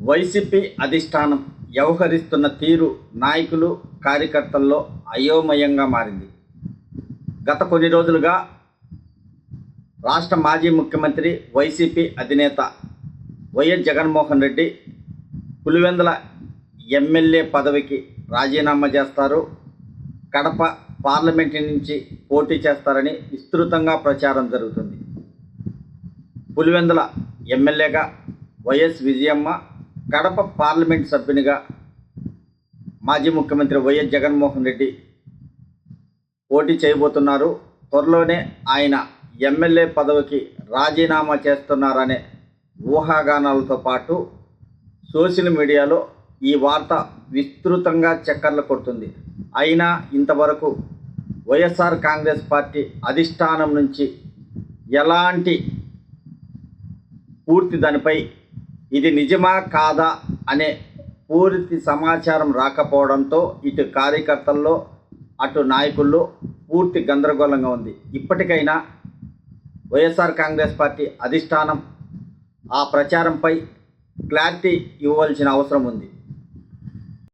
YCP అధిష్టానం వ్యవహరిస్తున్న తీరు నాయకులు కార్యకర్తల్లో అయోమయంగా మారింది. గత కొన్ని రోజులుగా రాష్ట్ర మాజీ ముఖ్యమంత్రి వైసీపీ అధినేత వైఎస్ జగన్మోహన్ రెడ్డి పులివెందుల ఎమ్మెల్యే పదవికి రాజీనామా చేస్తారు, కడప పార్లమెంటు నుంచి పోటీ చేస్తారని విస్తృతంగా ప్రచారం జరుగుతుంది. పులివెందుల ఎమ్మెల్యేగా వైఎస్ విజయమ్మ, కడప పార్లమెంట్ సభ్యునిగా మాజీ ముఖ్యమంత్రి వైఎస్ జగన్మోహన్ రెడ్డి పోటీ చేయబోతున్నారు. త్వరలోనే ఆయన ఎమ్మెల్యే పదవికి రాజీనామా చేస్తున్నారనే ఊహాగానాలతో పాటు సోషల్ మీడియాలో ఈ వార్త విస్తృతంగా చక్కర్లు కొడుతుంది. అయినా ఇంతవరకు వైఎస్ఆర్ కాంగ్రెస్ పార్టీ అధిష్టానం నుంచి ఎలాంటి పూర్తి దానిపై ఇది నిజమా కాదా అనే పూర్తి సమాచారం రాకపోవడంతో ఇటు కార్యకర్తల్లో అటు నాయకుల్లో పూర్తి గందరగోళంగా ఉంది. ఇప్పటికైనా వైఎస్ఆర్ కాంగ్రెస్ పార్టీ అధిష్టానం ఆ ప్రచారంపై క్లారిటీ ఇవ్వాల్సిన అవసరం ఉంది.